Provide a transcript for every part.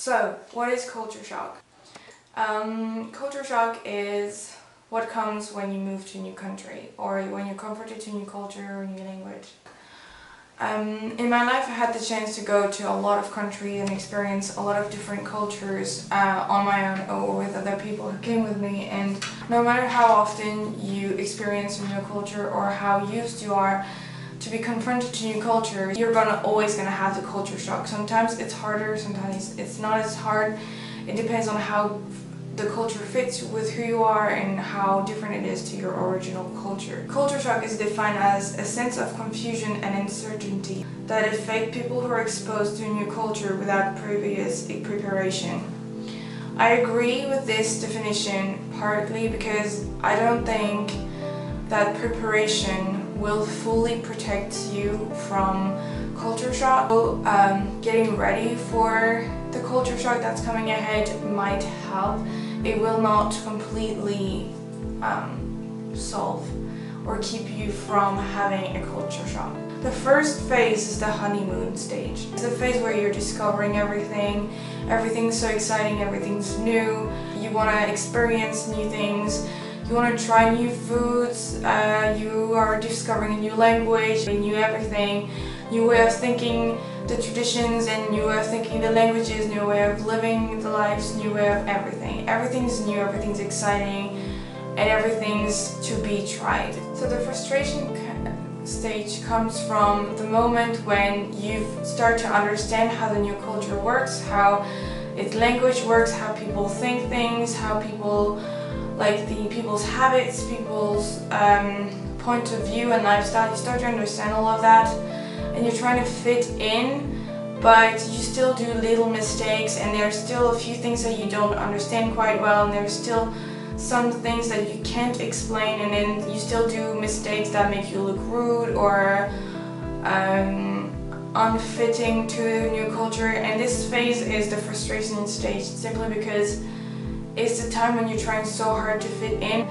So, what is culture shock? Culture shock is what comes when you move to a new country or when you're converted to a new culture or new language. In my life I had the chance to go to a lot of countries and experience a lot of different cultures on my own or with other people who came with me, and no matter how often you experience a new culture or how used you are to be confronted to new culture, you're always gonna have the culture shock. Sometimes it's harder, sometimes it's not as hard. It depends on how the culture fits with who you are and how different it is to your original culture. Culture shock is defined as a sense of confusion and uncertainty that affect people who are exposed to a new culture without previous preparation. I agree with this definition partly because I don't think that preparation will fully protect you from culture shock. So, getting ready for the culture shock that's coming ahead might help. It will not completely solve or keep you from having a culture shock. The first phase is the honeymoon stage. It's the phase where you're discovering everything. Everything's so exciting, everything's new. You want to experience new things. You want to try new foods. You are discovering a new language, a new everything, new way of thinking, the traditions, and new way of thinking the languages, new way of living the lives, new way of everything. Everything's new, everything's exciting, and everything's to be tried. So the frustration stage comes from the moment when you start to understand how the new culture works, how its language works, how people think things, how people like people's habits, people's point of view and lifestyle. You start to understand all of that and you're trying to fit in, but you still do little mistakes and there's still a few things that you don't understand quite well, and there's still some things that you can't explain, and then you still do mistakes that make you look rude or unfitting to the new culture. And this phase is the frustration stage, simply because it's the time when you're trying so hard to fit in.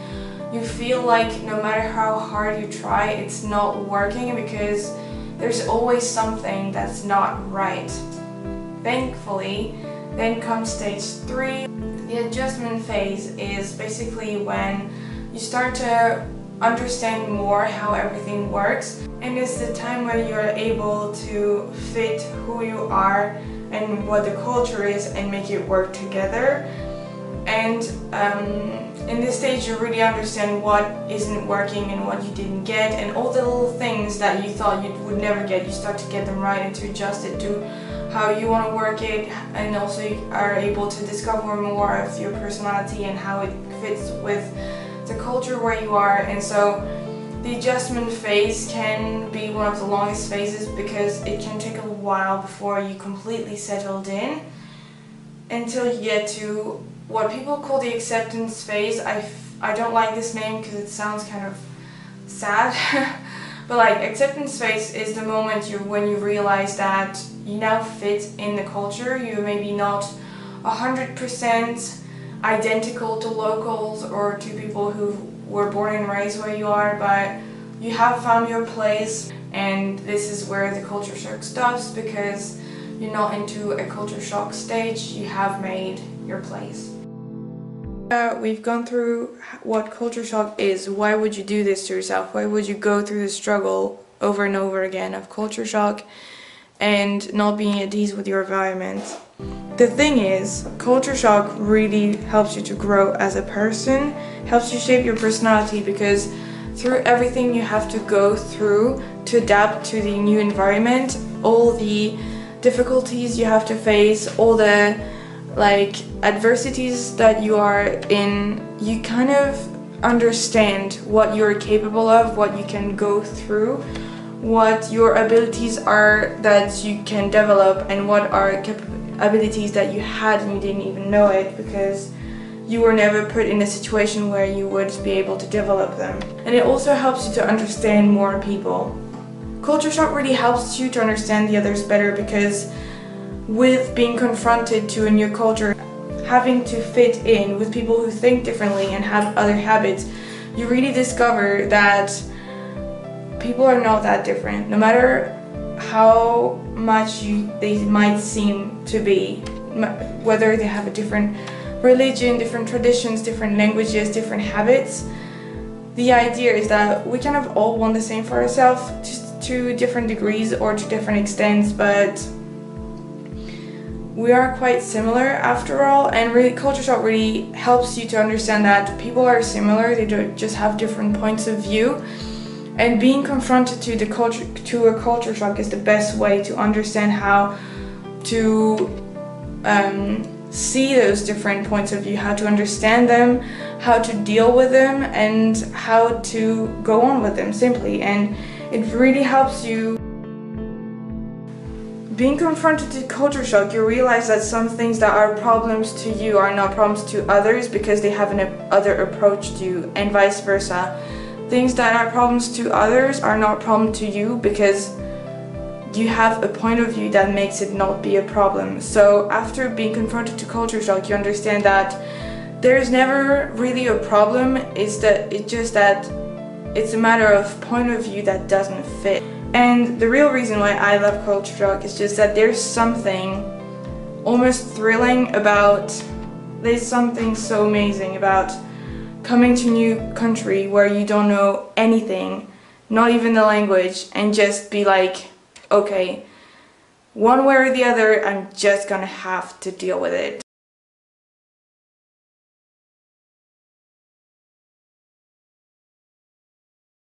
You feel like no matter how hard you try, it's not working because there's always something that's not right. Thankfully, then comes stage 3. The adjustment phase is basically when you start to understand more how everything works, and it's the time when you're able to fit who you are and what the culture is and make it work together. And in this stage you really understand what isn't working and what you didn't get, and all the little things that you thought you would never get, you start to get them right and to adjust it to how you want to work it, and also you are able to discover more of your personality and how it fits with the culture where you are. And so the adjustment phase can be one of the longest phases because it can take a while before you completely settled in until you get to what people call the acceptance phase. I don't like this name because it sounds kind of sad, but like acceptance phase is the moment when you realize that you now fit in the culture. You're maybe not 100% identical to locals or to people who were born and raised where you are, but you have found your place, and this is where the culture shock stops because you're not into a culture shock stage. You have made your place. We've gone through what culture shock is. Why would you do this to yourself? Why would you go through the struggle over and over again of culture shock and not being at ease with your environment? The thing is, culture shock really helps you to grow as a person, helps you shape your personality, because through everything you have to go through to adapt to the new environment, all the difficulties you have to face, all the adversities that you are in, you kind of understand what you're capable of, what you can go through, what your abilities are that you can develop, and what are abilities that you had and you didn't even know it because you were never put in a situation where you would be able to develop them. And it also helps you to understand more people. Culture shock really helps you to understand the others better because with being confronted to a new culture, having to fit in with people who think differently and have other habits, you really discover that people are not that different. No matter how much they might seem to be, whether they have a different religion, different traditions, different languages, different habits. The idea is that we kind of all want the same for ourselves, just to different degrees or to different extents, but we are quite similar after all, and really culture shock really helps you to understand that people are similar, they don't just have different points of view, and being confronted to a culture shock is the best way to understand how to see those different points of view, how to understand them, how to deal with them, and how to go on with them simply. And it really helps you. Being confronted to culture shock, you realize that some things that are problems to you are not problems to others because they have other approach to you, and vice versa. Things that are problems to others are not problem to you because you have a point of view that makes it not be a problem. So after being confronted to culture shock, you understand that there's never really a problem, it's just that it's a matter of point of view that doesn't fit. And the real reason why I love culture shock is just that there's something almost thrilling about, there's something so amazing about coming to a new country where you don't know anything, not even the language, and just be like, okay, one way or the other, I'm just gonna have to deal with it.